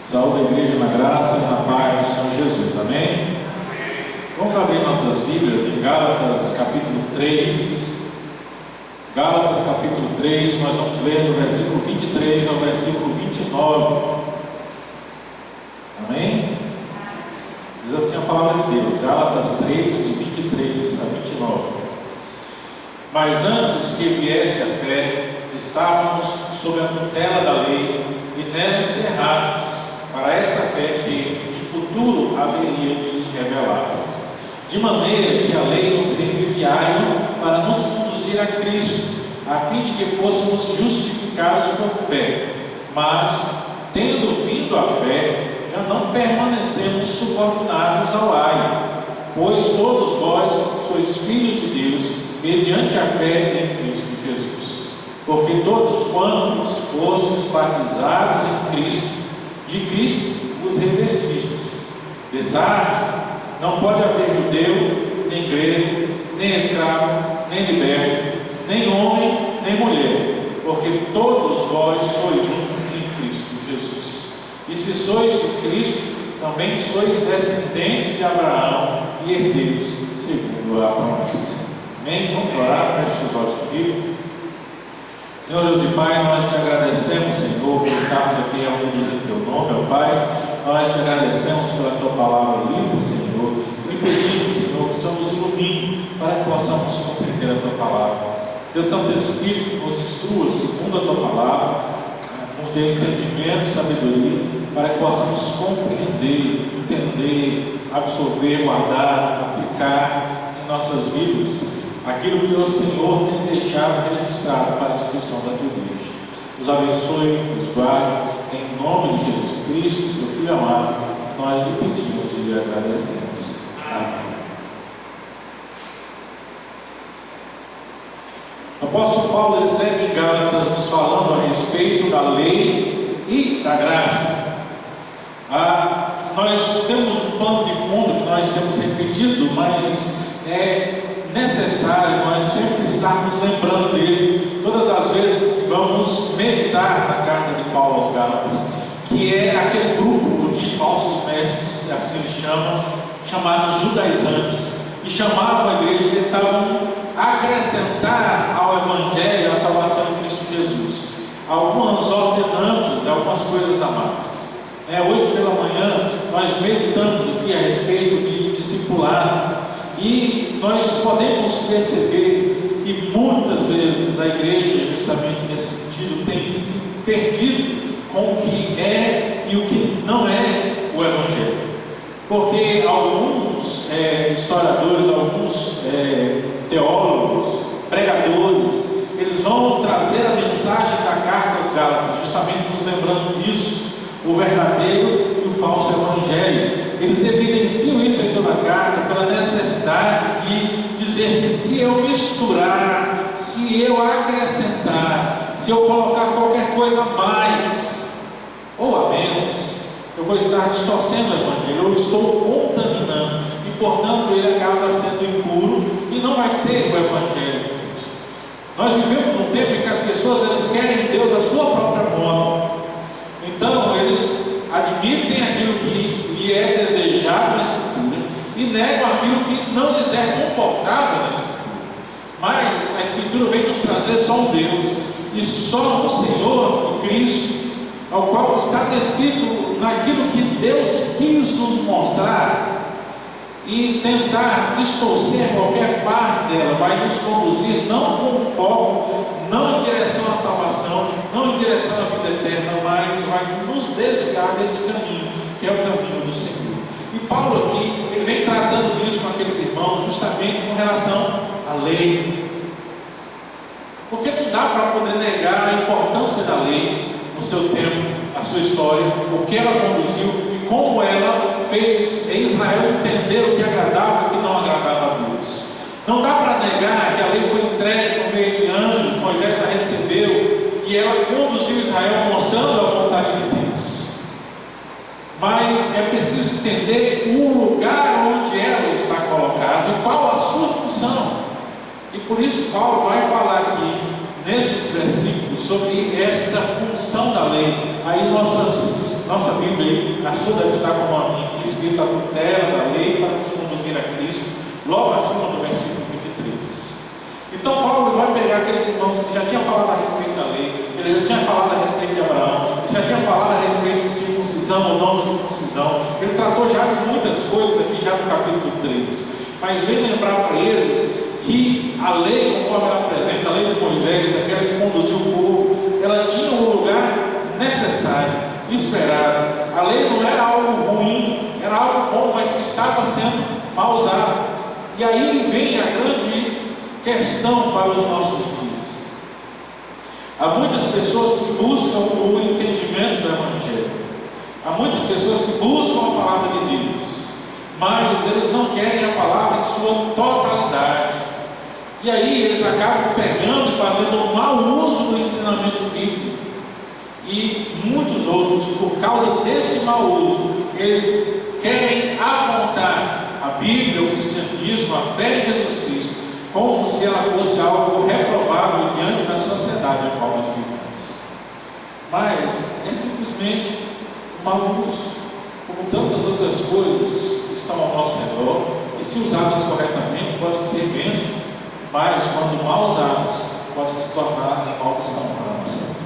Saúde a igreja na graça e na paz do Senhor Jesus, amém? Vamos abrir nossas Bíblias em Gálatas capítulo 3. Gálatas capítulo 3, nós vamos ler do versículo 23 ao versículo 29. Amém? Diz assim a palavra de Deus, Gálatas 3, de 23 a 29. Mas antes que viesse a fé, estávamos sob a tutela da lei e nela encerrados, para esta fé que de futuro haveria de revelar-se. De maneira que a lei nos serviu de aio para nos conduzir a Cristo, a fim de que fôssemos justificados por fé. Mas, tendo vindo a fé, já não permanecemos subordinados ao aio, pois todos vós sois filhos de Deus, mediante a fé em Cristo Jesus. Porque todos quantos fostes batizados em Cristo, de Cristo vos revestistes. Dessarte, não pode haver judeu, nem grego, nem escravo, nem liberto, nem homem, nem mulher, porque todos vós sois um em Cristo Jesus. E se sois de Cristo, também sois descendentes de Abraão e herdeiros segundo a promessa. Amém? Vamos orar, feche os olhos comigo. Senhor Deus e Pai, nós te agradecemos, Senhor, por estarmos aqui reunidos em Teu nome, ó Pai. Nós te agradecemos pela Tua palavra linda, Senhor, e pedimos, Senhor, que o Senhor nos ilumine para que possamos compreender a Tua palavra. Deus Santo Espírito, nos instrua segundo a Tua palavra, nos dê entendimento, sabedoria, para que possamos compreender, entender, absorver, guardar, aplicar em nossas vidas aquilo que o Senhor tem deixado registrado para a instrução da Tua igreja. Nos abençoe, nos guarde, em nome de Jesus Cristo, Seu Filho amado, nós lhe pedimos e lhe agradecemos. Amém. O apóstolo Paulo ele segue em Gálatas nos falando a respeito da lei e da graça. Nós temos um pano de fundo que nós temos repetido, mas é necessário nós sempre estarmos lembrando dele todas as vezes que vamos meditar na carta de Paulo aos Gálatas, que é aquele grupo de falsos mestres, assim eles chamam, chamados judaizantes, que chamavam a igreja e tentavam acrescentar ao evangelho a salvação em Cristo Jesus algumas ordenanças, algumas coisas a mais. Hoje pela manhã nós meditamos aqui a respeito de discipulado e nós podemos perceber que muitas vezes a igreja, justamente nesse sentido, tem se perdido com o que é e o que não é o evangelho, porque alguns historiadores, alguns teólogos, pregadores, eles vão trazer a mensagem da carta aos Gálatas, justamente nos lembrando disso, o verdadeiro e o falso evangelho. Eles evidenciam isso em toda a carta pela necessidade de dizer que se eu misturar, se eu acrescentar, se eu colocar qualquer coisa a mais ou a menos, eu vou estar distorcendo o evangelho, eu estou contaminando e portanto ele acaba sendo impuro e não vai ser o evangelho de Cristo. Nós vivemos um tempo em que as pessoas elas querem Deus à sua própria moda. Então eles admitem aquilo que lhe é desejado na Escritura e negam aquilo que não lhes é confortável na Escritura. Mas a Escritura vem nos trazer só um Deus e só um Senhor, o Cristo, ao qual está descrito naquilo que Deus quis nos mostrar, e tentar distorcer qualquer parte dela vai nos conduzir não com foco, não em direção à salvação, não em direção à vida eterna, mas vai nos desviar desse caminho, que é o caminho do Senhor. E Paulo aqui, ele vem tratando disso com aqueles irmãos, justamente com relação à lei, porque não dá para poder negar a importância da lei no seu tempo, a sua história, o que ela conduziu e como ela fez Israel entender o que agradava e o que não agradava a Deus. Não dá para negar que a lei foi entregue por meio de anjos, Moisés a recebeu e ela conduziu Israel mostrando a vontade de Deus. Mas é preciso entender o lugar onde ela está colocada e qual a sua função. E por isso Paulo vai falar aqui nesses versículos sobre esta função da lei. Aí nossas nossa Bíblia aí, a sua deve estar com a minha, aqui escrito a tutela da lei para nos conduzir a Cristo, logo acima do versículo 23. Então Paulo vai pegar aqueles irmãos que já tinham falado a respeito da lei, ele já tinha falado a respeito de Abraão, ele já tinha falado a respeito de circuncisão ou não circuncisão, ele tratou já de muitas coisas aqui já no capítulo 3, mas vem lembrar para eles que a lei, conforme ela apresenta, a lei de Moisés, aquela que conduziu o povo, ela tinha um lugar necessário, esperado. A lei não era algo ruim, era algo bom, mas que estava sendo mal usado. E aí vem a grande questão para os nossos dias. Há muitas pessoas que buscam o entendimento do Evangelho, há muitas pessoas que buscam a palavra de Deus, mas eles não querem a palavra em sua totalidade. E aí eles acabam pegando e fazendo um mau uso do ensinamento bíblico. E muitos outros, por causa deste mau uso, eles querem apontar a Bíblia, o cristianismo, a fé em Jesus Cristo, como se ela fosse algo reprovável diante da sociedade em qual nós vivemos. Mas é simplesmente um mau uso, como tantas outras coisas que estão ao nosso redor, e se usadas corretamente podem ser bênçãos, mas quando mal usadas podem se tornar em maldição para a nossa vida.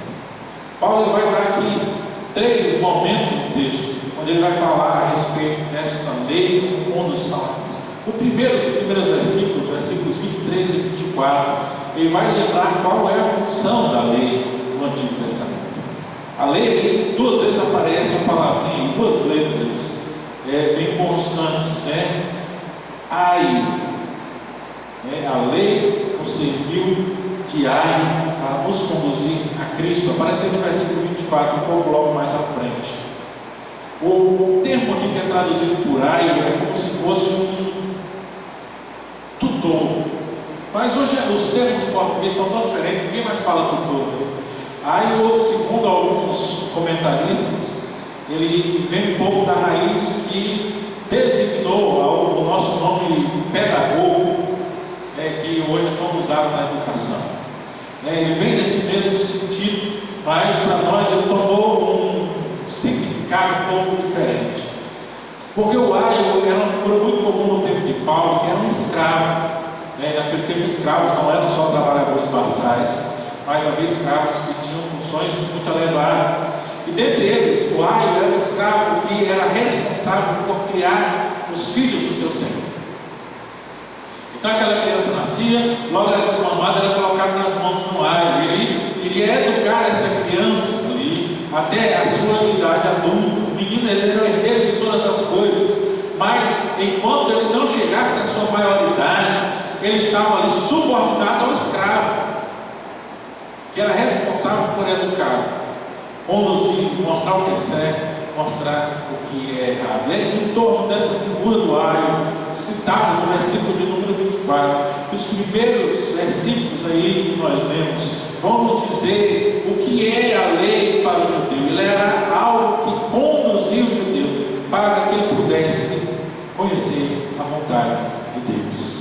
Paulo vai dar aqui 3 momentos no texto, onde ele vai falar a respeito desta lei de condução. Os primeiros versículos, versículos 23 e 24, ele vai lembrar qual é a função da lei no Antigo Testamento. A lei, 2 vezes aparece uma palavrinha em 2 letras, bem constantes, né? A lei nos serviu de aio para nos conduzir a Cristo. Aparece no versículo 24, um pouco logo mais à frente. O termo aqui que é traduzido por aio é como se fosse um tutor. Mas hoje os termos do português estão tão diferentes, ninguém mais fala tutor. Aio, segundo alguns comentaristas, ele vem um pouco da raiz que designou o nosso nome pedagogo, que hoje é tão usado na educação. Ele vem desse mesmo sentido, mas para nós ele tomou um significado um pouco diferente. Porque o aio era uma figura muito comum no tempo de Paulo, que era um escravo. Naquele tempo, escravos não eram só trabalhadores braçais, mas havia escravos que tinham funções muito elevadas. E dentre eles, o aio era o escravo que era responsável por criar os filhos do seu senhor. Então aquela criança nascia, logo era desmamada, era colocada nas mãos do aio. Ele iria educar essa criança ali até a sua idade adulta. O menino ele era o herdeiro de todas as coisas, mas enquanto ele não chegasse à sua maioridade, ele estava ali subordinado ao escravo, que era responsável por educar, conduzir, mostrar o que é certo, mostrar o que é errado. E é em torno dessa figura do aio, citado no versículo de número 24, os primeiros versículos aí que nós lemos, vão nos dizer o que é a lei para o judeu. Ele era algo que conduzia o judeu para que ele pudesse conhecer a vontade de Deus.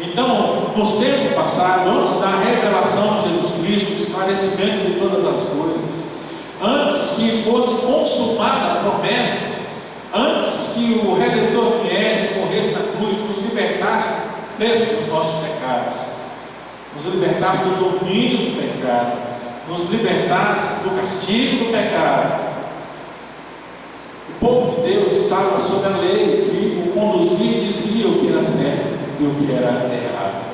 Então, nos tempos passados, antes da revelação de Jesus Cristo, o esclarecimento de todas as coisas, antes que fosse consumada a promessa, antes que o Redentor viesse, morresse na cruz, nos libertasse do preço dos nossos pecados, nos libertasse do domínio do pecado, nos libertasse do castigo do pecado, o povo de Deus estava sob a lei que o conduzia e dizia o que era certo e o que era errado.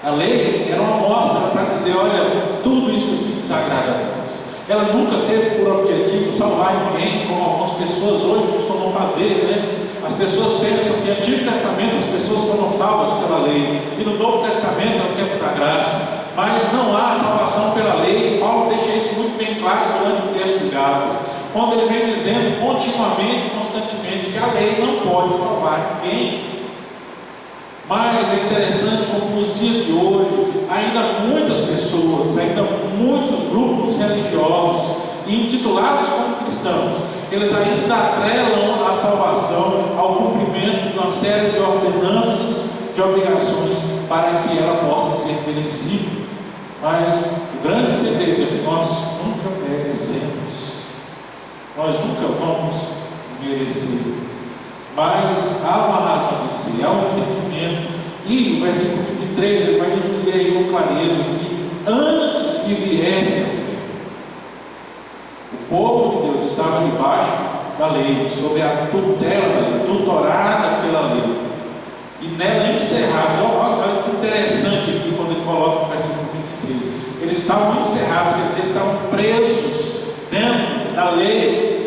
A lei era uma mostra para dizer: olha, tudo isso aqui desagrada a Deus. Ela nunca teve por objetivo salvar ninguém, como algumas pessoas hoje costumam fazer, né? As pessoas pensam que no Antigo Testamento as pessoas foram salvas pela lei, e no Novo Testamento é o tempo da graça, mas não há salvação pela lei. Paulo deixa isso muito bem claro durante o texto de Gálatas, quando ele vem dizendo continuamente, constantemente, que a lei não pode salvar ninguém. Mas é interessante como nos dias de hoje, ainda muitas pessoas, ainda muitos grupos religiosos, intitulados como cristãos, eles ainda atrelam a salvação ao cumprimento de uma série de ordenanças, de obrigações, para que ela possa ser merecida. Mas o grande segredo é que nós nunca merecemos. nós nunca vamos merecer, mas há uma razão de ser, há um entendimento. E o versículo 23 ele vai nos dizer aí com clareza que antes que viesse a fé, o povo de Deus estava debaixo da lei, sob a tutela da lei, tutorada pela lei, e nela encerrados. Olha que interessante aqui quando ele coloca no versículo 23: eles estavam encerrados, quer dizer, estavam presos dentro da lei,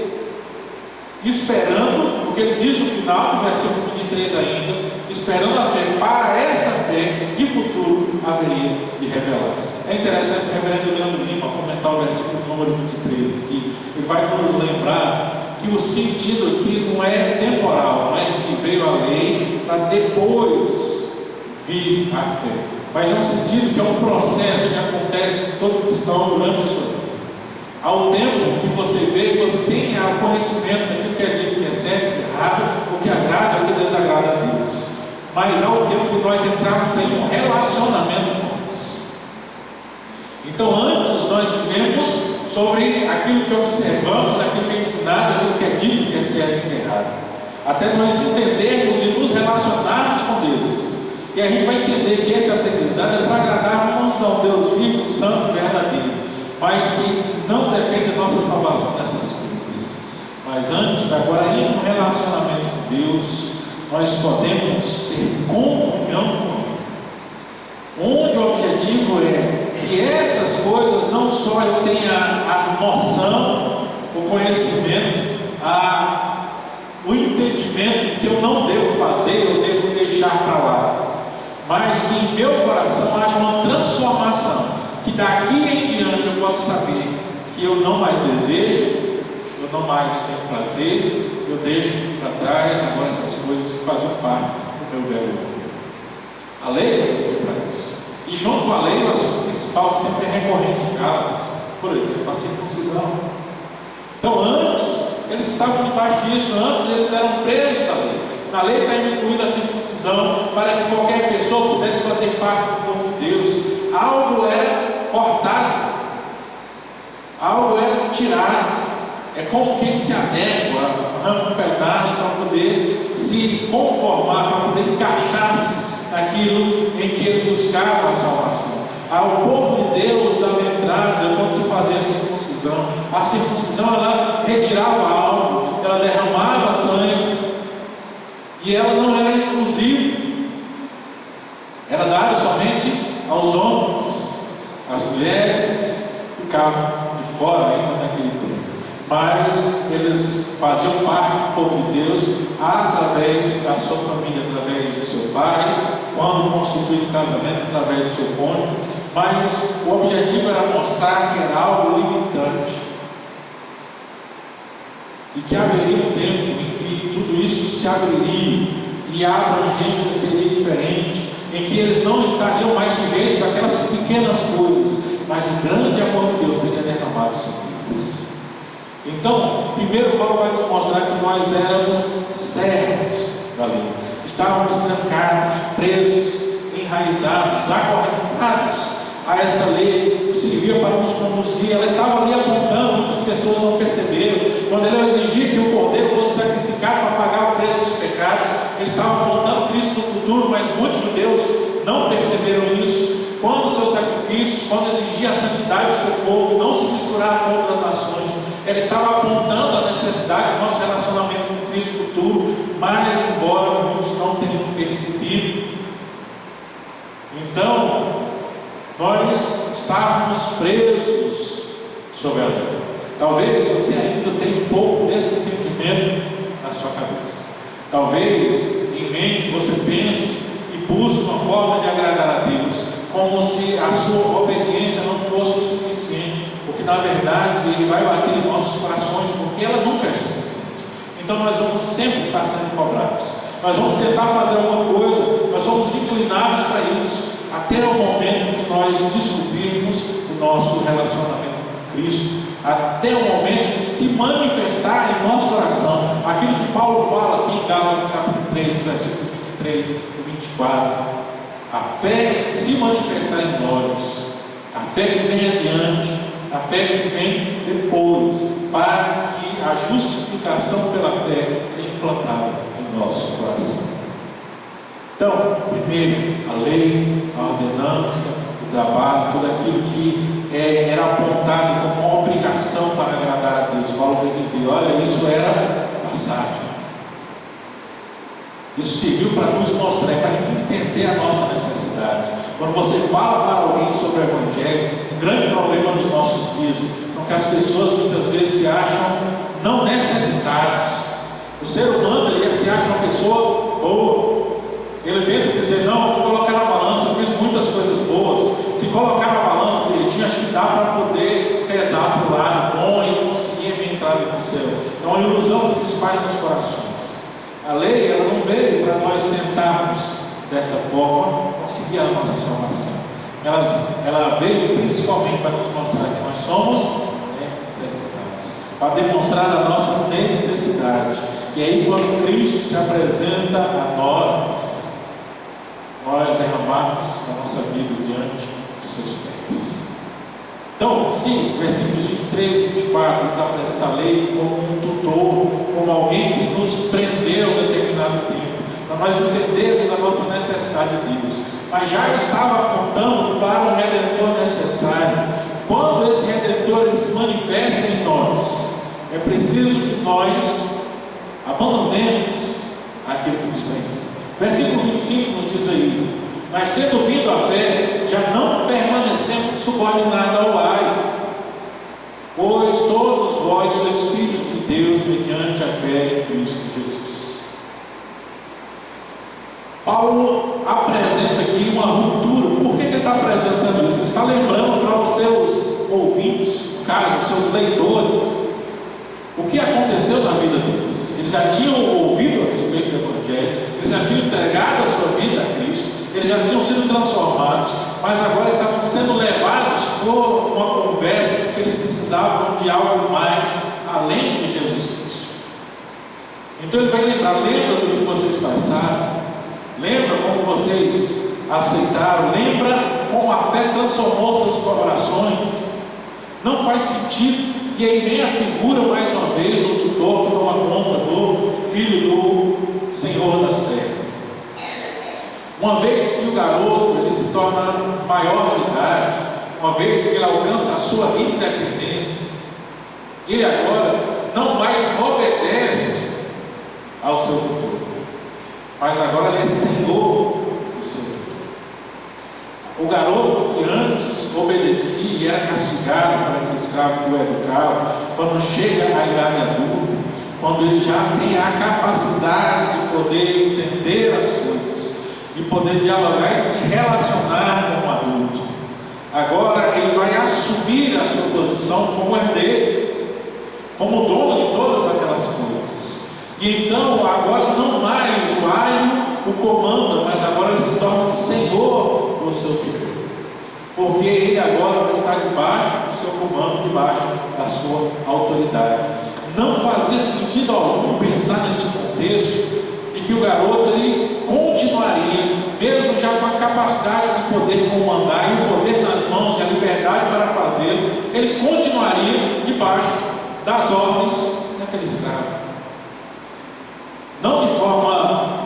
esperando, porque ele diz no final do versículo 23 ainda, esperando a fé, para esta fé que de futuro haveria de revelar-se. É interessante o reverendo Leandro Lima comentar o versículo número 23 aqui. Ele vai nos lembrar que o sentido aqui não é temporal, não é que veio a lei para depois vir a fé, mas é um sentido que é um processo que acontece com todo cristão durante a sua vida. Ao tempo que você vê, você tem o conhecimento daquilo que é dito, que é certo, que é errado, o que agrada, o que desagrada a Deus. Mas ao tempo que nós entramos em um relacionamento com Deus. Então antes nós vivemos sobre aquilo que observamos, aquilo que é ensinado, aquilo que é dito, que é certo e que é errado. Até nós entendermos e nos relacionarmos com Deus. E a gente vai entender que esse aprendizado é para agradarmos ao Deus vivo, santo, verdadeiro, mas que não depende da nossa salvação dessas coisas. Mas antes, agora, em um relacionamento com Deus, nós podemos ter comunhão com Ele, onde o objetivo é que essas coisas não só eu tenha a noção, o conhecimento, o entendimento que eu não devo fazer, eu devo deixar para lá, mas que em meu coração haja uma transformação, que daqui em diante eu possa saber que eu não mais desejo, eu não mais tenho prazer, eu deixo para trás agora essas coisas que faziam parte do meu velho homem. A lei vai servir para isso. E junto com a lei, o assunto principal que sempre é recorrente em Gálatas, por exemplo, a circuncisão. Então antes, eles estavam debaixo disso, antes eles eram presos à lei. Na lei está incluída a circuncisão para que qualquer pessoa pudesse fazer parte do povo de Deus. Algo era cortado, algo era tirado. É como quem se adequa, arranca um pedaço para poder se conformar, para poder encaixar-se naquilo em que ele buscava a salvação. Ao povo de Deus dava entrada quando se fazia a circuncisão. A circuncisão ela retirava algo, ela derramava sangue, e ela não era inclusiva, era dada somente aos homens. As mulheres ficavam de fora ainda naquele tempo, mas eles faziam parte do povo de Deus através da sua família, através do seu pai, quando constituído o casamento, através do seu cônjuge. Mas o objetivo era mostrar que era algo limitante e que haveria um tempo em que tudo isso se abriria e a abrangência seria diferente, em que eles não estariam mais sujeitos àquelas pequenas coisas, mas o grande amor de Deus seria derramado sobre eles. Então, primeiro Paulo vai nos mostrar que nós éramos servos da lei, estávamos trancados, presos, enraizados, acorrentados a essa lei que servia para nos conduzir. Ela estava ali apontando, muitas pessoas não perceberam. Quando ele exigia que o cordeiro fosse sacrificado para pagar o preço dos pecados, ele estava apontando Cristo no futuro, mas muitos judeus não perceberam isso. Quando os seus sacrifícios, quando exigia a santidade do seu povo, não se misturar com outras nações, ele estava apontando a necessidade do nosso relacionamento com Cristo futuro, mas embora muitos não tenham percebido. Então, nós estávamos presos sobre a lei. Talvez você ainda tenha um pouco desse entendimento na sua cabeça. Talvez em mente você pense e busque uma forma de agradar a Deus, como se a sua obediência não fosse o suficiente, porque na verdade Ele vai bater em nossos corações, porque ela nunca é suficiente. Então nós vamos sempre estar sendo cobrados, nós vamos tentar fazer alguma coisa, nós somos inclinados para isso, até o momento que nós descobrirmos o nosso relacionamento com Cristo, até o momento de se manifestar em nosso coração aquilo que Paulo fala aqui em Gálatas capítulo 3, versículos 23 e 24. A fé se manifestar em nós, a fé que vem adiante, a fé que vem depois, para que a justificação pela fé seja implantada em nosso coração. Então, primeiro, a lei, a ordenança, o trabalho, tudo aquilo que era apontado como uma obrigação para agradar a Deus. Paulo vai dizer, olha, isso era passado. Isso serviu para nos mostrar, para a gente entender a nossa necessidade. Quando você fala para alguém sobre o Evangelho, um grande problema dos nossos dias são que as pessoas muitas vezes se acham não necessitados. O ser humano, ele se acha uma pessoa boa. Ele tenta dizer, não, vou colocar na balança, eu fiz muitas coisas boas. Se colocar na balança direitinho, acho que dá para poder pesar para o lado bom e conseguir a minha entrada no céu. Então a ilusão que se espalha nos corações. A lei, ela não veio para nós tentarmos dessa forma conseguir a nossa salvação. Ela veio principalmente para nos mostrar que nós somos necessitados, para demonstrar a nossa necessidade. E aí, quando Cristo se apresenta a nós derramamos a nossa vida diante dos seus pés. Então, sim, versículos 23 e 24 nos apresenta a lei como um tutor, como alguém que nos prendeu em determinado tempo, para nós entendermos a nossa necessidade de Deus. Mas já estava apontando para um Redentor necessário. Quando esse Redentor ele se manifesta em nós, é preciso que nós abandonemos aquilo que nos prende. Versículo 25 nos diz aí, mas tendo vindo a fé, já não permanecemos subordinados ao ai, pois todos vós sois filhos de Deus mediante a fé em Cristo Jesus. Paulo apresenta aqui uma ruptura. Por que ele está apresentando isso? Ele está lembrando para os seus ouvintes, no caso, os seus leitores, o que aconteceu na vida deles. Eles já tinham ouvido a respeito do Evangelho, eles já tinham entregado a sua vida a Cristo, eles já tinham sido transformados, mas agora estavam sendo levados por uma conversa, porque eles precisavam de algo mais além de Jesus Cristo. Então ele vai lembrar, lembra do que vocês passaram, lembra como vocês aceitaram, lembra como a fé transformou seus corações. Não faz sentido. E aí vem a figura mais uma vez do tutor que toma conta do filho do Senhor das terras. Uma vez que o garoto ele se torna maior de idade, uma vez que ele alcança a sua independência, ele agora não mais obedece ao seu tutor, mas agora ele é senhor do seu tutor. O garoto que antes obedecia e era castigado por aquele escravo que o educava, quando chega à idade adulta, quando ele já tem a capacidade de poder entender as coisas, de poder dialogar e se relacionar com o adulto, agora ele vai assumir a sua posição como herdeiro, como dono de todas aquelas coisas. E então agora não mais o aio o comanda, mas agora ele se torna senhor do seu tutor, porque ele agora vai estar debaixo do seu comando, debaixo da sua autoridade. Não fazia sentido algum pensar nesse contexto e que o garoto ele continuaria, mesmo já com a capacidade de poder comandar e o poder nas mãos e a liberdade para fazê-lo, ele continuaria debaixo das ordens daquele escravo. Não de forma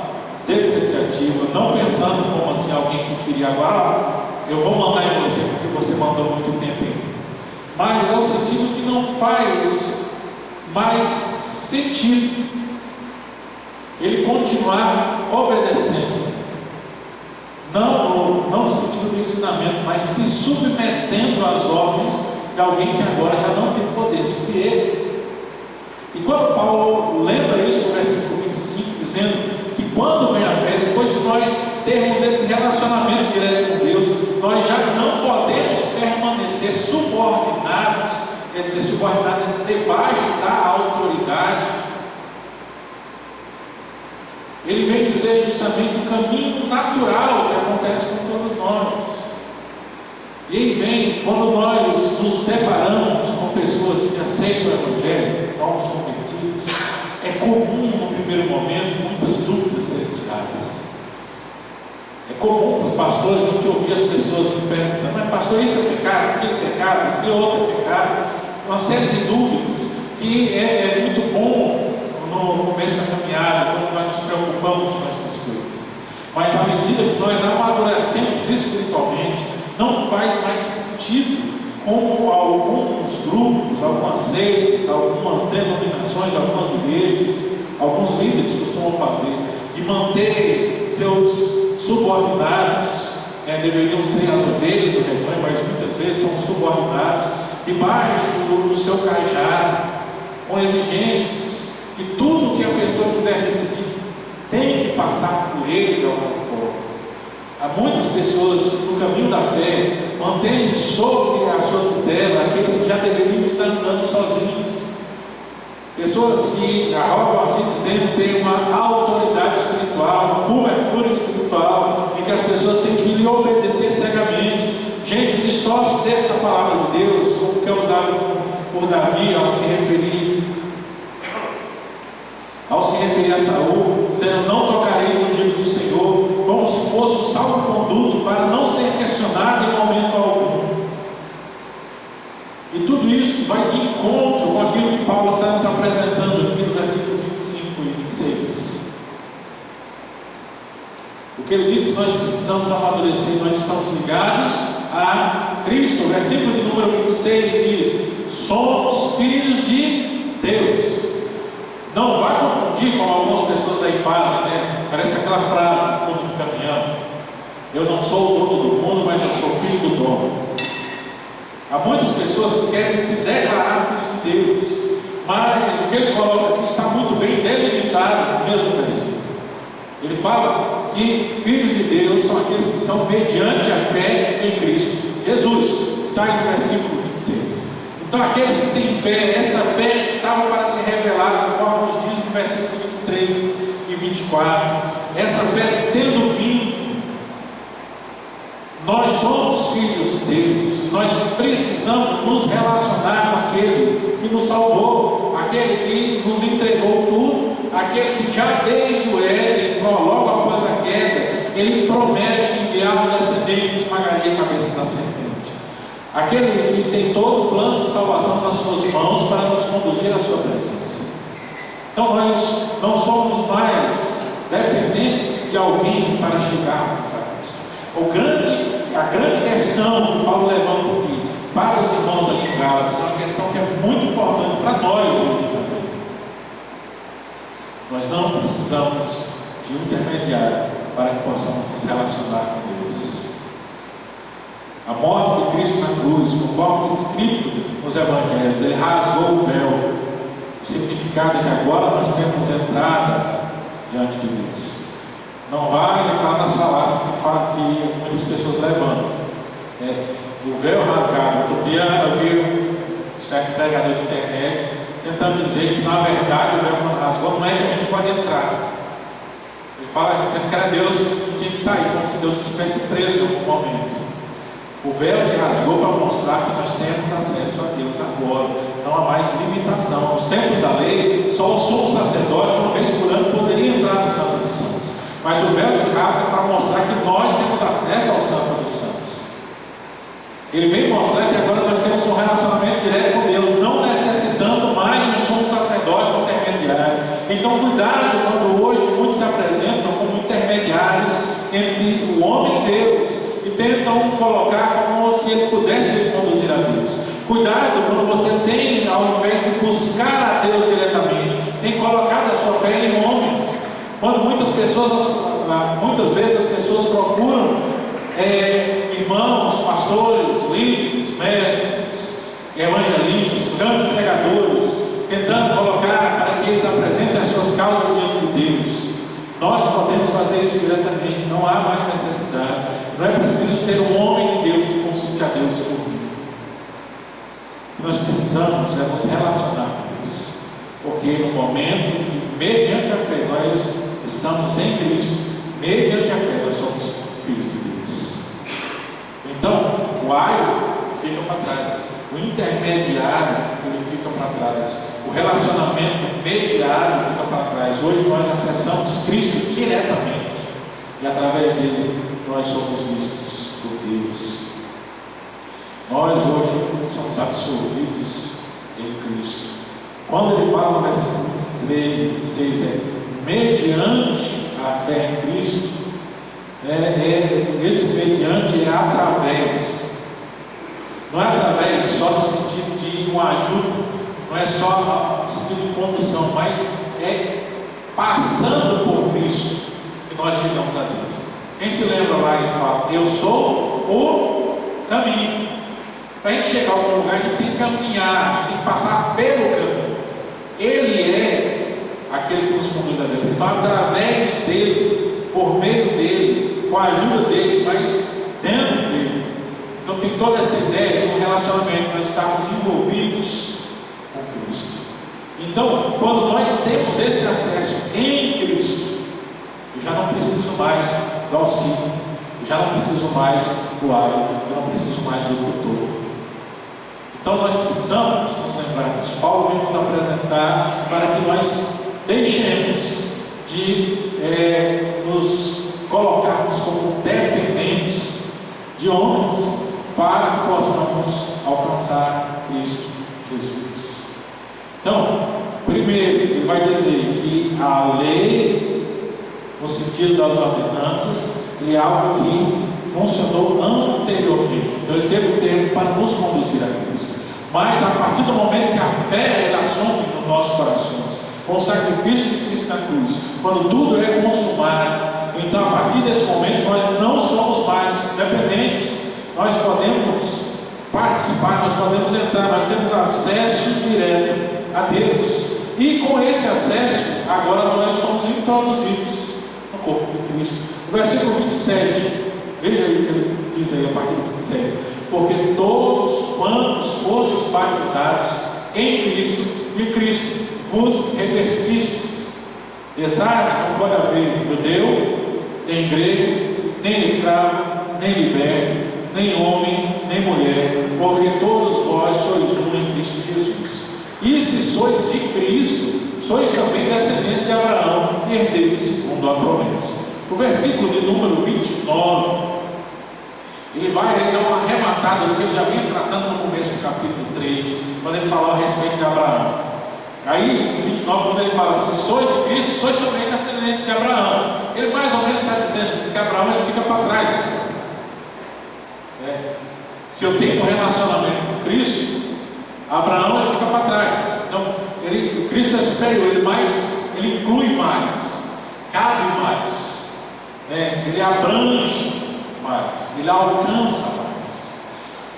depreciativa, não pensando como assim alguém que queria agora, eu vou mandar em você porque você mandou muito tempo em mim, mas é o sentido que não faz mais sentido ele continuar obedecendo, não no sentido do ensinamento, mas se submetendo às ordens de alguém que agora já não tem poder sobre ele. E quando Paulo lembra isso no versículo 25, dizendo que quando vem a fé, depois de nós termos esse relacionamento direto com Deus, nós já não podemos permanecer subordinados, quer dizer, subordinados debaixo da autoridade. Ele vem dizer justamente o caminho natural que acontece com todos nós. E aí vem, quando nós nos deparamos com pessoas que aceitam o Evangelho, novos convertidos, é comum no primeiro momento muitas dúvidas serem tiradas. É comum para os pastores a gente ouvir as pessoas me perguntando, mas pastor, isso é pecado, aquilo é pecado, isso é outro é pecado, uma série de dúvidas que que é muito bom no começo da caminhada, quando nós nos preocupamos com essas coisas. Mas à medida que nós amadurecemos espiritualmente, não faz mais sentido como alguns grupos, algumas seitas, algumas denominações, algumas igrejas, alguns líderes costumam fazer, de manter seus subordinados, deveriam ser as ovelhas do rebanho, mas muitas vezes são subordinados, debaixo do seu cajado, com exigências, que tudo que a pessoa quiser decidir tem que passar por ele de alguma forma. Há muitas pessoas que no caminho da fé mantêm sobre a sua tutela aqueles que já deveriam estar andando sozinhos. Pessoas que arrogam, assim dizendo, têm uma autoridade espiritual, uma cobertura espiritual, em que as pessoas têm que lhe obedecer cegamente. Gente que distorce o texto da palavra de Deus, como que é usado por Davi ao se referir a Saul, dizendo: não tocarei no ungido do Senhor, como se fosse um salvo-conduto para não ser questionado em momento algum. E tudo isso vai de encontro com aquilo que Paulo está nos apresentando aqui no versículos 25 e 26. O que ele diz que nós precisamos amadurecer, nós estamos ligados a Cristo. O versículo de número 26 diz: somos filhos de Deus. Não vá confundir, como algumas pessoas aí fazem, né? Parece aquela frase no fundo do caminhão: eu não sou o dono do mundo, mas eu sou filho do dono. Há muitas pessoas que querem se declarar filhos de Deus, mas o que ele coloca aqui está muito bem delimitado no mesmo versículo. Ele fala que filhos de Deus são aqueles que são mediante a fé em Cristo Jesus. Está aí no versículo 26. Então, aqueles que têm fé, essa fé que estava para se revelar, conforme nos diz no versículos 23 e 24, essa fé tendo vindo, nós somos filhos de Deus, nós precisamos nos relacionar com aquele que nos salvou, aquele que nos entregou tudo, aquele que já desde o Éden, logo após a queda, ele promete enviar um descendente que esmagaria a cabeça da serpente. Aquele que tem todo o plano de salvação nas suas mãos para nos conduzir à sua presença. Então nós não somos mais dependentes de alguém para chegarmos a Cristo. A grande questão que Paulo levanta aqui para os irmãos ali em Gálatas é uma questão que é muito importante para nós hoje também. Nós não precisamos de um intermediário para que possamos nos relacionar com Deus. A morte de Cristo na cruz, conforme escrito nos Evangelhos, ele rasgou o véu. O significado é que agora nós temos entrada diante de Deus. Não vai entrar nas falácias que muitas pessoas levantam. O véu rasgado. Outro dia eu vi um certo pregador de internet tentando dizer que na verdade o véu não rasgou, não é que a gente pode entrar. Ele fala dizendo que era Deus que tinha que sair, como se Deus estivesse preso em algum momento. O véu se rasgou para mostrar que nós temos acesso a Deus agora. Não há mais limitação. Nos tempos da lei, só o sumo sacerdote, uma vez por ano, poderia entrar no Santo dos Santos. Mas o véu se rasga para mostrar que nós temos acesso ao Santo dos Santos. Ele vem mostrar que agora nós temos um relacionamento direto com Deus, não necessitando mais de um sumo sacerdote intermediário. Então, cuidado quando hoje muitos se apresentam como intermediários entre o homem e Deus e tentam colocar como se ele pudesse conduzir a Deus. Cuidado quando você tem, ao invés de buscar a Deus diretamente, tem colocado a sua fé em homens. Quando muitas vezes as pessoas procuram irmãos, pastores, líderes, mestres, evangelistas, grandes pregadores, tentando colocar para que eles apresentem as suas causas diante de Deus. Nós podemos fazer isso diretamente, não há mais necessidade. Não é preciso ter um homem de Deus que consulte a Deus por mim. Nós precisamos nos relacionar com Deus, porque no momento que, mediante a fé, nós estamos em Cristo, mediante a fé, nós somos filhos de Deus. Então, o aio fica para trás, o intermediário ele fica para trás, o relacionamento mediário fica para trás. Hoje nós acessamos Cristo diretamente e através dele nós somos vistos por Deus. Nós hoje somos absorvidos em Cristo. Quando ele fala no versículo 23, 26, mediante a fé em Cristo, esse mediante é através. Não é através só no sentido de uma ajuda, não é só no sentido de condução, mas é passando por Cristo que nós chegamos a Deus. Quem se lembra lá e fala, eu sou o caminho. Para a gente chegar a algum lugar, a gente tem que caminhar, a gente tem que passar pelo caminho. Ele é aquele que nos conduz a Deus. Então, através dele, por meio dele, com a ajuda dele, mas dentro dele. Então, tem toda essa ideia de um relacionamento, nós estamos envolvidos com Cristo. Então, quando nós temos esse acesso em Cristo, eu já não preciso mais do auxílio, eu já não preciso mais do ar, eu não preciso mais do tutor. Então nós precisamos nos lembrar disso. Paulo vem nos apresentar para que nós deixemos de nos colocarmos como dependentes de homens para que possamos alcançar Cristo Jesus. Então, primeiro, ele vai dizer que a lei, no sentido das ordenanças, é algo que funcionou anteriormente. Então ele teve o tempo para nos conduzir a Cristo. Mas a partir do momento que a fé ela assume nos nossos corações, com o sacrifício de Cristo na cruz, quando tudo é consumado, então a partir desse momento nós não somos mais dependentes, nós podemos participar, nós podemos entrar, nós temos acesso direto a Deus, e com esse acesso, agora nós somos introduzidos no corpo de Cristo. O versículo 27, veja aí o que ele diz aí a partir do 27. Porque todos quantos fostes batizados em Cristo, e Cristo vos revestistes. Exato, não pode haver judeu, nem grego, nem escravo, nem liberto, nem homem, nem mulher, porque todos vós sois um em Cristo Jesus. E se sois de Cristo, sois também descendentes de Abraão, e herdeiros segundo a promessa. O versículo de número 29, ele vai dar uma arrematada do que ele já vinha tratando no começo do capítulo 3, quando ele falou a respeito de Abraão. Aí, no 29, quando ele fala, se sois de Cristo, sois também descendentes de Abraão. Ele mais ou menos está dizendo assim, que Abraão ele fica para trás da história. Se eu tenho um relacionamento com Cristo, Abraão ele fica para trás. Então, Cristo é superior, ele inclui mais, cabe mais, ele abrange mais, ele alcança mais.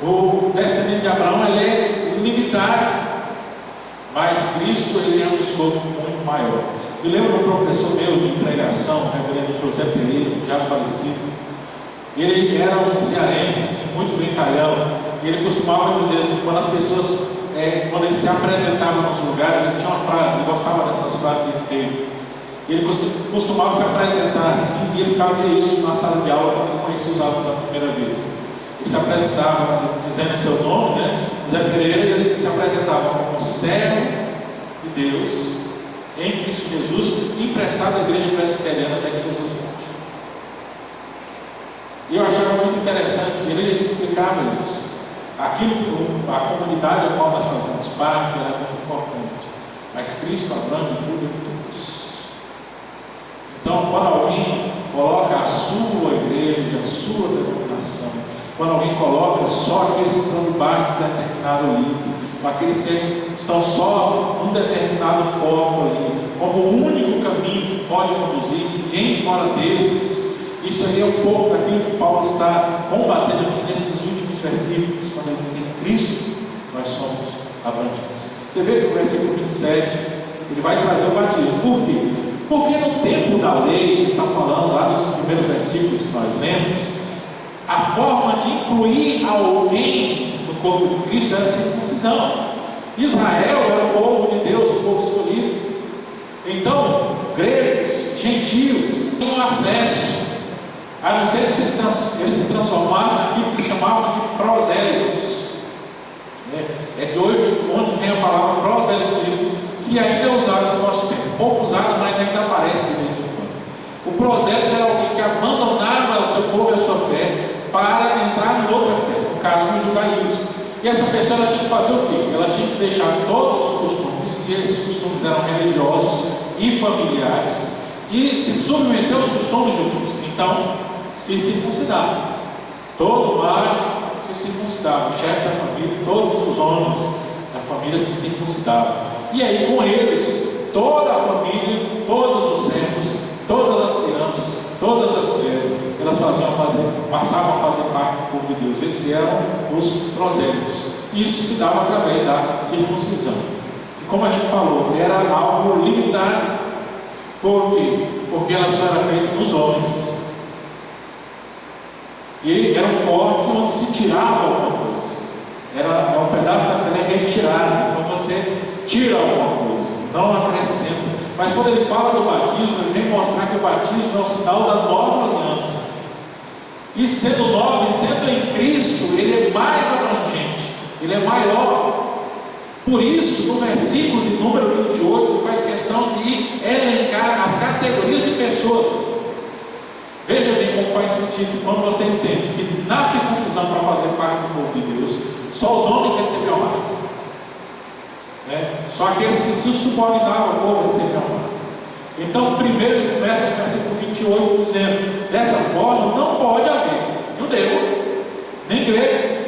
O descendente de Abraão ele é limitado, mas Cristo ele é um escopo muito maior. Eu lembro do professor meu de pregação, o reverendo José Pereira, já falecido. Ele era um cearense assim, muito brincalhão, e ele costumava dizer assim, quando as pessoas, quando ele se apresentava nos lugares, ele tinha uma frase, ele gostava dessas frases de efeito. Ele costumava se apresentar assim, e ele fazia isso na sala de aula quando ele conhecia os alunos a primeira vez. Ele se apresentava dizendo o seu nome, José Pereira, e ele se apresentava como servo de Deus em Cristo Jesus, emprestado à igreja presbiteriana até que Jesus volte. E eu achava muito interessante, ele explicava isso. Aquilo, a comunidade a qual nós fazemos parte, era muito importante, mas Cristo abrange tudo e todos. Então, quando alguém coloca a sua igreja, a sua denominação, quando alguém coloca só aqueles que estão debaixo de determinado líder, aqueles que estão só num determinado foco ali, como o único caminho que pode conduzir, ninguém fora deles, isso aí é um pouco daquilo que Paulo está combatendo aqui nesses últimos versículos, quando ele diz em Cristo nós somos abrangidos. Você vê que no versículo 27 ele vai trazer o batismo. Por quê? Porque no tempo da lei, ele está falando lá nos primeiros versículos que nós lemos, a forma de incluir alguém no corpo de Cristo era a circuncisão. Israel era o povo de Deus, o povo escolhido. Então, gregos, gentios, tinham acesso, a não ser que eles se transformassem naquilo que eles chamavam de prosélitos. É de hoje onde vem a palavra proselitismo, que ainda é usado no nosso tempo, pouco usado, mas ainda aparece de vez em quando. O prosélito era alguém que abandonava o seu povo e a sua fé para entrar em outra fé, no caso no judaísmo. E essa pessoa ela tinha que fazer o quê? Ela tinha que deixar todos os costumes costumes, e esses costumes eram religiosos e familiares, e se submeteu aos costumes judeus. Então, se circuncidava. Todo macho se circuncidava, o chefe da família, todos os homens da família se circuncidavam. E aí, com eles, toda a família, todos os servos, todas as crianças, todas as mulheres, elas passavam a fazer parte do povo de Deus. Esses eram os prosélitos. Isso se dava através da circuncisão. E como a gente falou, era algo limitado. Por quê? Porque ela só era feita nos homens. E era um corte onde se tirava alguma coisa. Era um pedaço da pele retirado. Então você tira alguma coisa, não acrescenta. Mas quando ele fala do batismo, ele vem mostrar que o batismo é o sinal da nova aliança. E sendo nova, e sendo em Cristo, ele é mais abrangente, ele é maior. Por isso, no versículo de número 28, ele faz questão de elencar as categorias de pessoas. Veja bem como faz sentido quando você entende que na circuncisão, para fazer parte do povo de Deus, só os homens recebiam a marca. Só aqueles que se subordinavam ao povo recebiam a marca. Então, primeiro ele começa no versículo 28 dizendo: dessa forma não pode haver judeu, nem grego.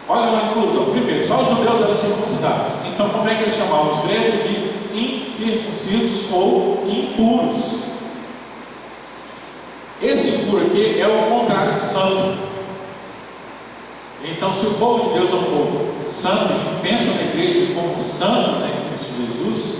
Olha uma inclusão. Primeiro, só os judeus eram circuncidados. Então, como é que eles chamavam os gregos? De incircuncisos ou impuros. Esse impuro aqui é o contrário de santo. Então, se o povo de Deus é um povo santo, e pensa na igreja como santos em Cristo Jesus,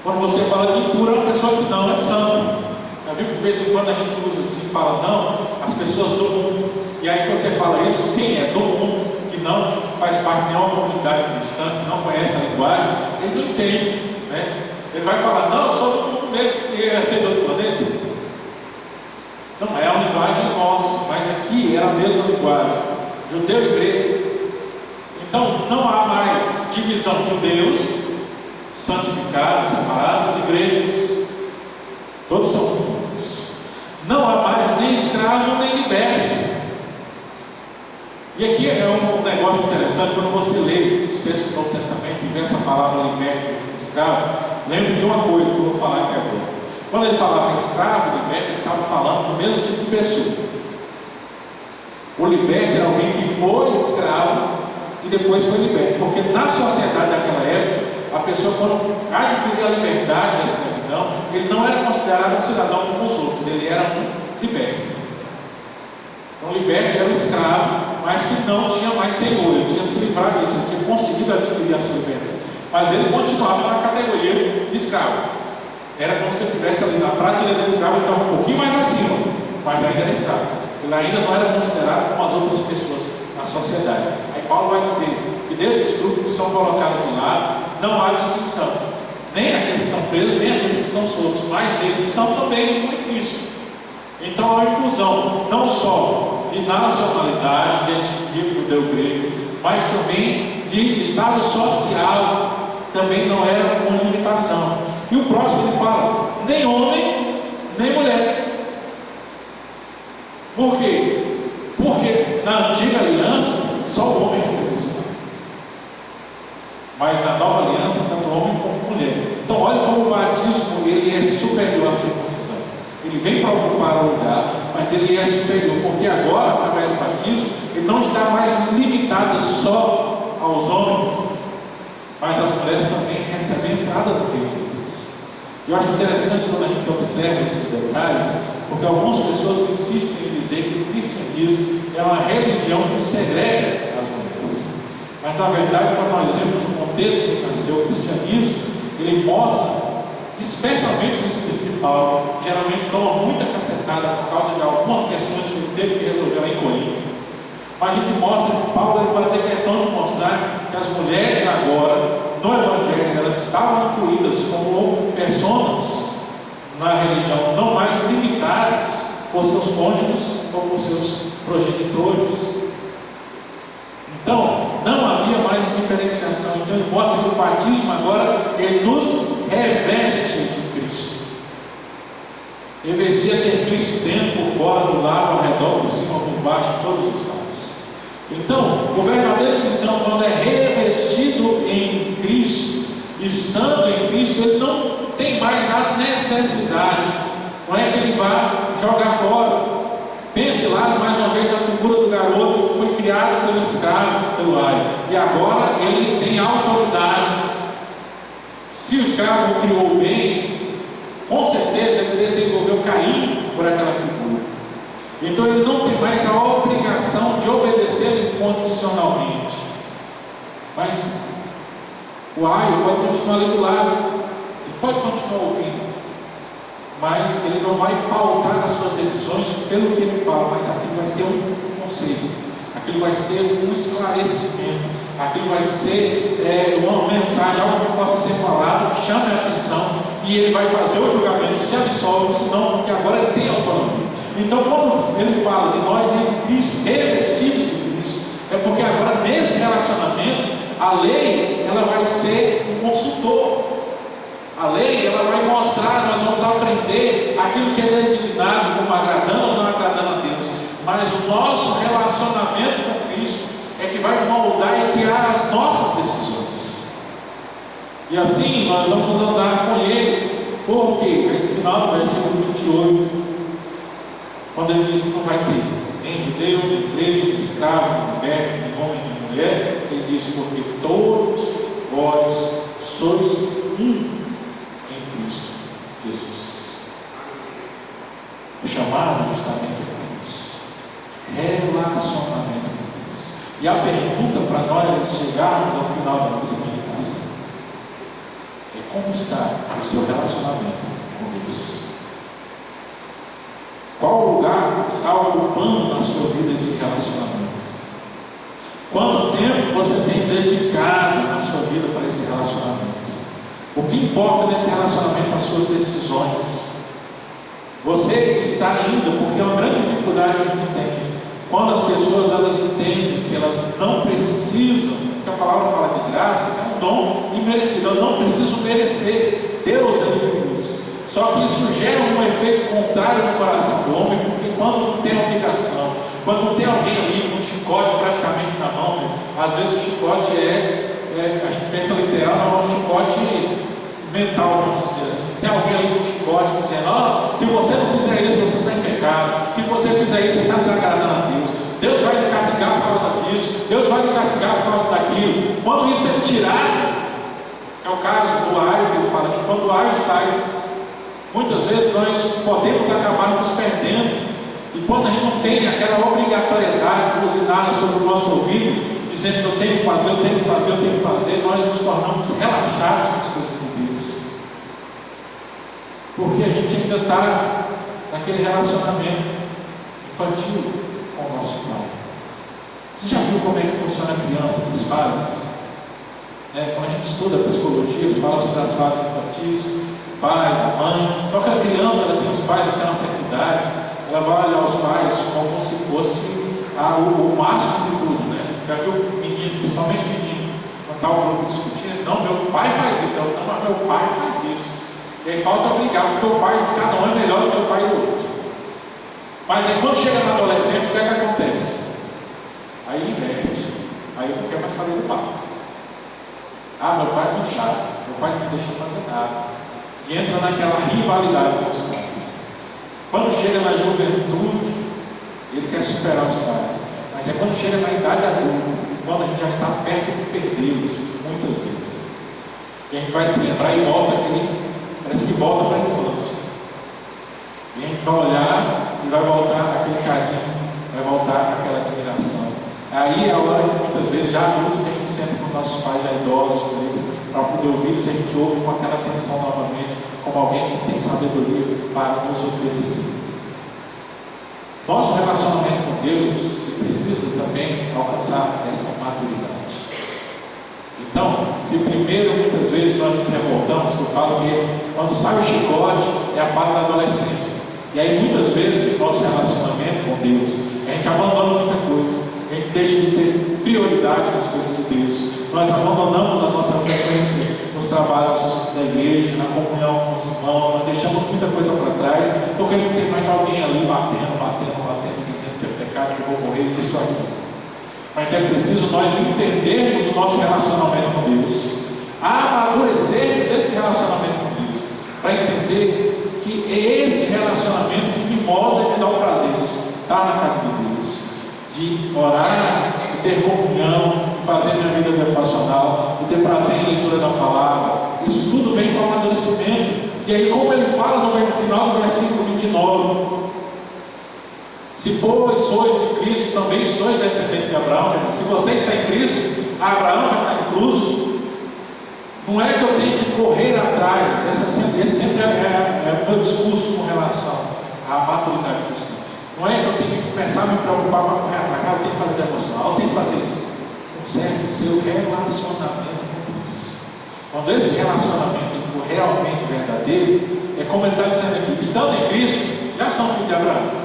quando você fala de impuro, é uma pessoa que não é santo. Já viu que de vez em quando a gente usa assim, fala não, as pessoas do mundo. E aí quando você fala isso, quem é do mundo, que não faz parte de nenhuma comunidade cristã, que não conhece a linguagem, ele não entende, né? Ele vai falar, não, eu sou do mundo mesmo, que é ser do outro planeta. Não é a linguagem nossa, mas aqui é a mesma linguagem, judeu e grego. Então não há mais divisão de judeus, santificados, separados, e gregos. Todos são juntos. Não há mais nem escravo nem liberto. E aqui é um negócio interessante, quando você lê os textos do Novo Testamento e vê essa palavra liberto e escravo, lembre de uma coisa que eu vou falar aqui agora. Quando ele falava escravo e liberto, ele estava falando do mesmo tipo de pessoa. O liberto era alguém que foi escravo e depois foi liberto. Porque na sociedade daquela época, a pessoa, quando adquiria a liberdade da escravidão, ele não era considerado um cidadão como os outros, ele era um liberto. Então, o liberto era um escravo, mas que não tinha mais senhor, ele tinha se livrado disso, ele tinha conseguido adquirir a sua liberdade. Mas ele continuava na categoria de escravo. Era como se ele estivesse ali na prateleira de escravo, ele estava um pouquinho mais acima, mas ainda era escravo. Ele ainda não era considerado como as outras pessoas na sociedade. Aí Paulo vai dizer que desses grupos que são colocados de lado, não há distinção. Nem aqueles que estão presos, nem aqueles que estão soltos, mas eles são também um em Cristo. Então há uma inclusão, não só de nacionalidade, de etnia, judeu grego, mas também de estado social, também não era uma limitação. E o próximo ele fala, nem homem, nem mulher. Por quê? Porque na antiga aliança, só o homem recebeu o sinal. Mas na nova aliança, tanto homem como mulher. Então olha como o batismo ele é superior à circuncisão. Ele vem para ocupar o lugar, mas ele é superior, porque agora, através do batismo, ele não está mais limitado só aos homens, mas as mulheres também recebem a entrada no reino de Deus. Eu acho interessante quando a gente observa esses detalhes, porque algumas pessoas insistem em dizer que o cristianismo é uma religião que segrega as mulheres. Mas na verdade, quando nós vemos o contexto que nasceu o cristianismo, ele mostra, especialmente os escritos de Paulo, geralmente toma muita cacetada por causa de algumas questões que ele teve que resolver lá em Corinto. Mas a gente mostra que Paulo ele fazia questão de mostrar que as mulheres agora, no Evangelho, elas estavam incluídas como personas na religião, não mais limitadas por seus cônjuges ou por seus progenitores. Então, não havia mais diferenciação. Então, ele mostra que o batismo agora, ele nos reveste de Cristo. Revestir é ter Cristo dentro, por fora, do lado, ao redor, por cima, por baixo, em todos os lados. Então, o verdadeiro cristão, quando é revestido em Cristo, estando em Cristo, ele não tem mais a necessidade, não é que ele vá jogar fora. Pense lá mais uma vez na figura do garoto que foi criado pelo escravo, pelo ai, e agora ele tem autoridade. Se o escravo o criou bem, com certeza ele desenvolveu carinho por aquela figura. Então ele não tem mais a obrigação de obedecer incondicionalmente. Mas o ai pode continuar ali do lado, ele pode continuar ouvindo, mas ele não vai pautar as suas decisões pelo que ele fala, mas aquilo vai ser um conselho, aquilo vai ser um esclarecimento, aquilo vai ser uma mensagem, algo que possa ser falado, que chame a atenção, e ele vai fazer o julgamento, se absolve, senão, porque agora ele tem autonomia. Então, quando ele fala de nós em Cristo, revestidos de Cristo, é porque agora nesse relacionamento, a lei, ela vai ser um consultor. A lei, ela vai mostrar, nós vamos aprender aquilo que é designado como agradando ou não agradando a Deus. Mas o nosso relacionamento com Cristo é que vai moldar e guiar as nossas decisões. E assim nós vamos andar com Ele. Por quê? Aí no final do versículo 28, quando ele diz que não vai ter nem judeu, nem grego, nem escravo, nem liberto, nem homem, nem mulher, ele diz: porque todos vós sois um em Cristo Jesus. O chamado justamente é isso, relacionamento com Deus. E a pergunta para nós chegarmos ao final da nossa meditação é: como está o seu relacionamento com Deus? Qual lugar está ocupando na sua vida esse relacionamento? Quanto tempo você tem dedicado na sua vida para esse relacionamento? O que importa nesse relacionamento? As suas decisões. Você está indo, porque é uma grande dificuldade que a gente tem. Quando as pessoas elas entendem que elas não precisam, porque a palavra fala de graça, é um dom imerecido, eu não preciso merecer, Deus é que usa. Só que isso gera um efeito contrário no coração do homem, porque quando não tem obrigação, quando não tem alguém ali com um chicote praticamente na mão, às vezes o chicote a gente pensa literal, não é um chicote mental, vamos dizer assim. Tem alguém ali com um chicote dizendo: se você não fizer isso, você está em pecado. Se você fizer isso, você está desagradando a Deus. Deus vai lhe castigar por causa disso. Deus vai lhe castigar por causa daquilo. Quando isso é tirado, é o caso do aio, que ele fala que quando o aio sai, muitas vezes nós podemos acabar nos perdendo. E quando a gente não tem aquela obrigatoriedade buzinada sobre o nosso ouvido, dizendo que eu tenho que fazer, eu tenho que fazer, eu tenho que fazer, nós nos tornamos relaxados com as coisas de Deus. Porque a gente ainda está naquele relacionamento infantil com o nosso pai. Você já viu como é que funciona a criança nas fases? Quando a gente estuda psicologia, eles falam sobre as fases infantis, pai, da mãe. Só que a criança, ela tem os pais até uma certa idade, ela vai olhar os pais como se fosse o máximo de tudo, né? Já viu menino, principalmente menino, quando está o grupo discutindo: não, meu pai faz isso, não, mas meu pai faz isso. E aí falta brigar, porque o pai de cada um é melhor do que o pai do outro. Mas aí quando chega na adolescência, o que é que acontece? Aí inverte, aí não quer mais saber do pai. Meu pai é muito chato, meu pai não me deixa fazer nada. E entra naquela rivalidade com os pais. Quando chega na juventude, ele quer superar os pais. Mas é quando chega na idade adulta, quando a gente já está perto de perdê-los, muitas vezes, que a gente vai se lembrar e volta parece que volta para a infância. E a gente vai olhar e vai voltar aquele carinho, vai voltar aquela admiração. Aí é a hora que muitas vezes, já adultos, que a gente senta com nossos pais, já idosos, com eles, para poder ouvi-los, a gente ouve com aquela atenção novamente, como alguém que tem sabedoria para nos oferecer. Nosso relacionamento com Deus precisa também alcançar essa maturidade. Então, se primeiro muitas vezes nós nos revoltamos, eu falo que quando sai o chicote é a fase da adolescência. E aí muitas vezes nosso relacionamento com Deus, a gente abandona muita coisa, a gente deixa de ter prioridade nas coisas de Deus. Nós abandonamos a nossa frequência nos trabalhos da igreja, na comunhão com os irmãos, nós deixamos muita coisa para trás, porque não tem mais alguém ali batendo, dizendo que é pecado, que eu vou morrer, isso aqui. Mas é preciso nós entendermos o nosso relacionamento com Deus, amadurecermos esse relacionamento com Deus, para entender que é esse relacionamento que me molda e me dá o prazer de estar na casa de Deus, de orar, de ter comunhão, de fazer minha vida devocional, de ter prazer em leitura da palavra. Isso tudo vem com o amadurecimento. E aí, como ele fala no final do versículo 29, se pois sois de Cristo, também sois descendentes de Abraão. Se você está em Cristo, Abraão já está incluso. Não é que eu tenho que correr atrás. Esse sempre é o meu discurso com relação à maturidade cristã. Não é que eu tenho que começar a me preocupar com correr atrás. Eu tenho que fazer devocional, eu tenho que fazer isso. Conserve o seu relacionamento com Deus. Quando esse relacionamento for realmente verdadeiro, é como ele está dizendo aqui: estando em Cristo, já são filhos de Abraão.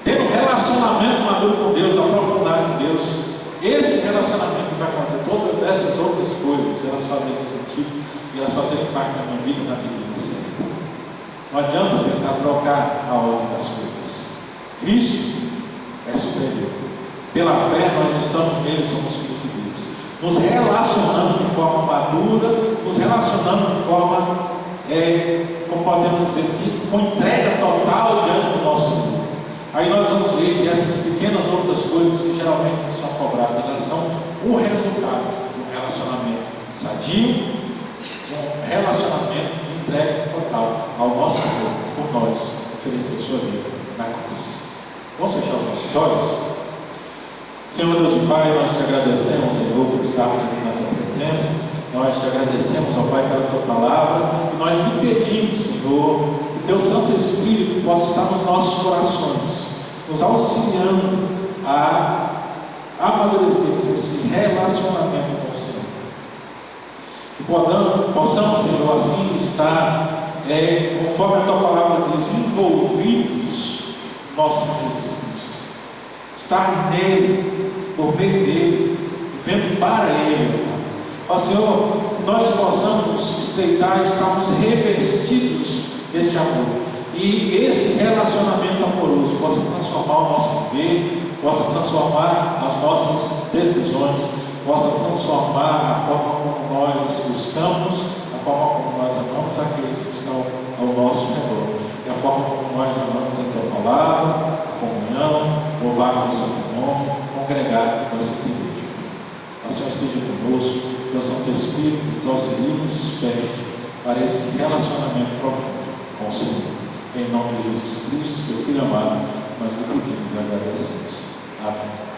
Ter um relacionamento maduro com Deus, aprofundado com Deus, esse relacionamento vai fazer todas essas outras coisas, elas fazerem sentido e elas fazerem parte da minha vida na medida certa. Não adianta tentar trocar a ordem das coisas. Cristo é superior. Pela fé nós estamos nele, somos filhos de Deus. Nos relacionando de forma madura, nos relacionando de forma, como podemos dizer aqui, com entrega total diante do nosso Senhor. Aí nós vamos ver que essas pequenas outras coisas que geralmente não são cobradas, elas são o resultado de um relacionamento sadio, de um relacionamento de entrega total ao nosso Senhor, por nós oferecer sua vida na cruz. Vamos fechar os nossos olhos? Senhor Deus e Pai, nós te agradecemos, Senhor, por estarmos aqui na tua presença. Nós te agradecemos, ó Pai, pela tua palavra, e nós lhe pedimos, Senhor, que teu Santo Espírito possa estar nos nossos corações, nos auxiliando a amadurecermos esse relacionamento com o Senhor. Que possamos, Senhor, assim estar, conforme a tua palavra diz, envolvidos no nosso Senhor Jesus Cristo. Estar nele, por meio dele, vendo para ele. Ó Senhor, que nós possamos estreitar, estarmos revestidos desse amor. E esse relacionamento amoroso possa transformar o nosso viver, possa transformar as nossas decisões, possa transformar a forma como nós buscamos, a forma como nós amamos aqueles que estão ao nosso redor, e a forma como nós amamos a tua palavra, a comunhão, louvar o santo nome, congregar com essa igreja. O Senhor esteja conosco, Deus Santo Espírito, nos auxilie, nos desperte para esse relacionamento profundo com o Senhor. Em nome de Jesus Cristo, seu Filho amado, nós lhe pedimos e agradecemos. Amém.